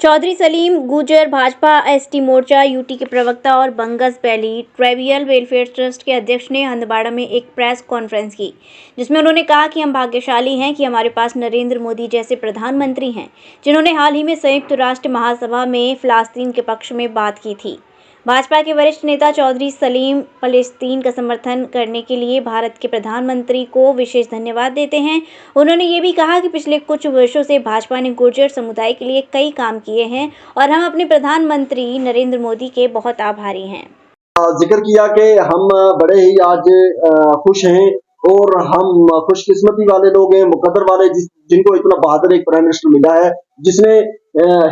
Chaudhary Salim Gurjar Bhajpa ST मोर्चा UT के प्रवक्ता और बंगस वैली ट्राइबल वेलफेयर ट्रस्ट के अध्यक्ष ने हंदवाड़ा में एक प्रेस कॉन्फ्रेंस की, जिसमें उन्होंने कहा कि हम भाग्यशाली हैं कि हमारे पास नरेंद्र मोदी जैसे प्रधानमंत्री हैं, जिन्होंने हाल ही में संयुक्त राष्ट्र महासभा में फ़लस्तीन के पक्ष में बात की थी। भाजपा के वरिष्ठ नेता चौधरी सलीम फ़लस्तीन का समर्थन करने के लिए भारत के प्रधानमंत्री को विशेष धन्यवाद देते हैं। उन्होंने ये भी कहा कि पिछले कुछ वर्षों से भाजपा ने गुर्जर समुदाय के लिए कई काम किए हैं और हम अपने प्रधानमंत्री नरेंद्र मोदी के बहुत आभारी हैं। जिक्र किया कि हम बड़े ही आज खुश हैं और हम खुशकिस्मती वाले लोग हैं, मुकद्दर वाले जिनको इतना बहादुर एक प्राइम मिनिस्टर मिला है, जिसने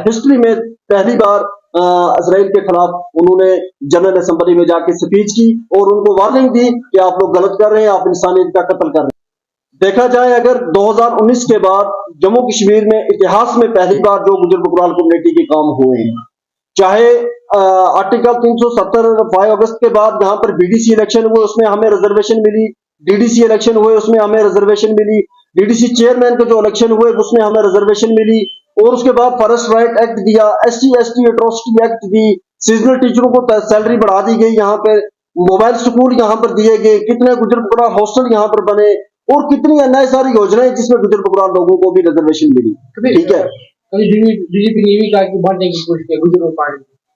हिस्ट्री में पहली बार इजराइल के खिलाफ उन्होंने जनरल असेंबली में जाके स्पीच की और उनको वार्निंग दी कि आप लोग गलत कर रहे हैं, आप इंसानियत का कत्ल कर रहे हैं। देखा जाए अगर 2019 के बाद जम्मू कश्मीर में इतिहास में पहली बार जो गुर्जर बकरवाल कम्युनिटी के काम हुए हैं, चाहे आर्टिकल 370 5 अगस्त के बाद जहां पर बीडीसी इलेक्शन हुए उसमें हमें रिजर्वेशन मिली, डीडीसी इलेक्शन हुए उसमें हमें रिजर्वेशन मिली, डीडीसी चेयरमैन के जो इलेक्शन हुए उसमें हमें रिजर्वेशन मिली, और उसके बाद फॉरेस्ट राइट एक्ट दिया, एसटी एट्रोसिटी एक्ट दी, सीजनल टीचरों को सैलरी बढ़ा दी गई, यहाँ पे मोबाइल स्कूल यहाँ पर दिए गए, कितने गुर्जर बकरवाल हॉस्टल यहाँ पर बने और कितनी अन्य सारी योजनाएं जिसमें गुर्जर बकरवाल लोगों को भी रिजर्वेशन मिली। ठीक है,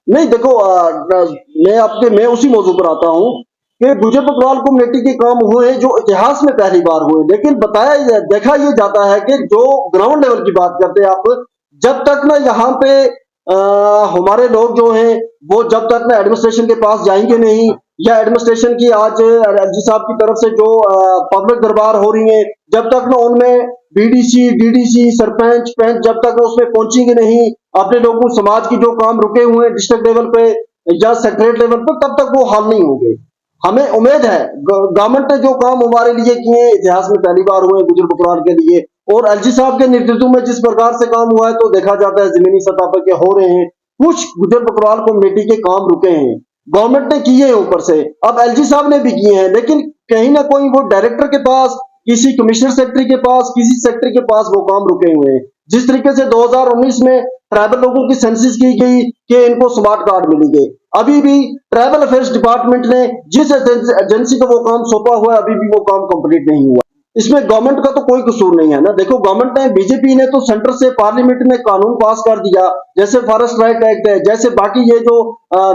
नहीं देखो मैं उसी मौजू पर आता हूँ कि गुर्जर बकरवाल कम्युनिटी के काम हुए जो इतिहास में पहली बार हुए, लेकिन देखा ये जाता है कि जो ग्राउंड लेवल की बात करते हैं आप, जब तक ना यहाँ पे हमारे लोग जो हैं वो जब तक ना एडमिनिस्ट्रेशन के पास जाएंगे नहीं, या एडमिनिस्ट्रेशन की आज एलजी साहब की तरफ से जो पब्लिक दरबार हो रही है, जब तक ना उनमें बीडीसी डीडीसी सरपंच पंच जब तक उसमें पहुंचेंगे नहीं, अपने लोगों समाज की जो काम रुके हुए हैं डिस्ट्रिक्ट लेवल पे या सेक्रेटरी लेवल पर, तब तक वो हल नहीं होंगे। हमें उम्मीद है गवर्नमेंट ने जो काम हमारे लिए किए इतिहास में पहली बार हुए गुर्जर बकरवाल के लिए, और एलजी साहब के नेतृत्व में जिस प्रकार से काम हुआ है तो देखा जाता है जमीनी सतह पर के हो रहे हैं। कुछ गुर्जर बकरवाल कम्युनिटी के काम रुके हैं, गवर्नमेंट ने किए हैं ऊपर से, अब एलजी साहब ने भी किए हैं, लेकिन कहीं ना कोई वो डायरेक्टर के पास, किसी कमिश्नर सेक्रेटरी के पास, किसी सेक्रेटरी के पास वो काम रुके हुए हैं। जिस तरीके से 2019 में ट्राइबल लोगों की सेंसस की गई कि इनको स्मार्ट कार्ड मिली गए, अभी भी ट्राइबल अफेयर्स डिपार्टमेंट ने जिस एजेंसी को वो काम सौंपा हुआ है अभी भी वो काम कंप्लीट नहीं हुआ। इसमें गवर्नमेंट का तो कोई कसूर नहीं है ना। देखो गवर्नमेंट ने, बीजेपी ने तो सेंटर से पार्लियामेंट में कानून पास कर दिया, जैसे फॉरेस्ट राइट एक्ट है, जैसे बाकी ये जो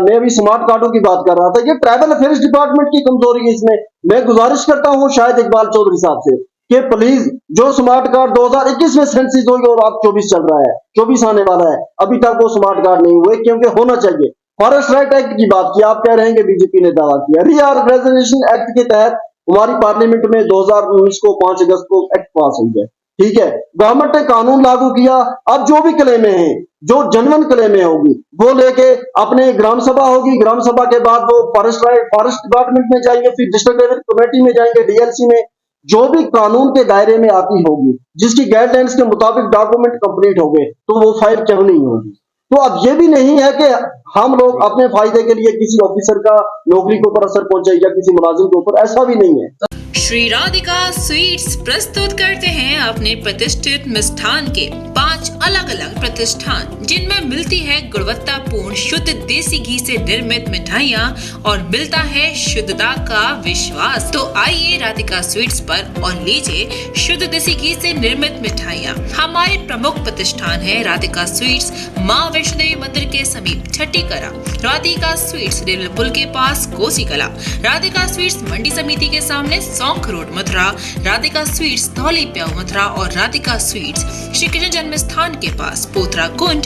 मैं अभी स्मार्ट कार्डों की बात कर रहा था, ये ट्राइबल अफेयर्स डिपार्टमेंट की कमजोरी है। इसमें मैं गुजारिश करता हूँ शायद इकबाल चौधरी साहब से कि प्लीज जो स्मार्ट कार्ड 2021 में सेंसिस हुई और अब 24 चल रहा है, 24 आने वाला है, अभी तक वो स्मार्ट कार्ड नहीं हुए, क्योंकि होना चाहिए। फॉरेस्ट राइट एक्ट की बात की, आप कह रहे हैं कि बीजेपी ने दावा किया, रीऑर्गेनाइजेशन एक्ट के तहत हमारी पार्लियामेंट में 2019 को 5 अगस्त को एक्ट पास हुई है। ठीक है, गवर्नमेंट ने कानून लागू किया, अब जो भी क्लेमें हैं, जो जनवन क्लेमें होगी वो लेके अपने ग्राम सभा होगी, ग्राम सभा के बाद वो फॉरेस्ट डिपार्टमेंट में जाएंगे, फिर डिस्ट्रिक्ट लेवल कमेटी में जाएंगे, डीएलसी में, जो भी कानून के दायरे में आती होगी, जिसकी गाइडलाइंस के मुताबिक डॉक्यूमेंट कंप्लीट हो गए तो वो फाइल क्यों नहीं होगी। तो अब ये भी नहीं है कि हम लोग अपने फायदे के लिए किसी ऑफिसर का नौकरी के ऊपर असर पहुंचे या किसी मुलाजिम के ऊपर, ऐसा भी नहीं है। श्री राधिका स्वीट्स प्रस्तुत करते हैं अपने प्रतिष्ठित मिष्ठान के 5 अलग अलग प्रतिष्ठान, जिनमें मिलती है गुणवत्तापूर्ण शुद्ध देसी घी से निर्मित मिठाइयाँ और मिलता है शुद्धता का विश्वास। तो आइए राधिका स्वीट्स पर और लीजिए शुद्ध देसी घी से निर्मित मिठाइयाँ। हमारे प्रमुख प्रतिष्ठान है राधिका स्वीट्स, माँ वैष्णो देवी मंदिर के समीप छठी कला, राधिका स्वीट्स रेलवे पुल के पास कोसी कला, राधिका स्वीट्स मंडी समिति के सामने सौंख रोड मथुरा, राधिका स्वीट्स धौली प्याऊ मथुरा और राधिका स्वीट्स श्री कृष्ण जन्म स्थान के पास पोथरा कुंड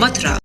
मथुरा।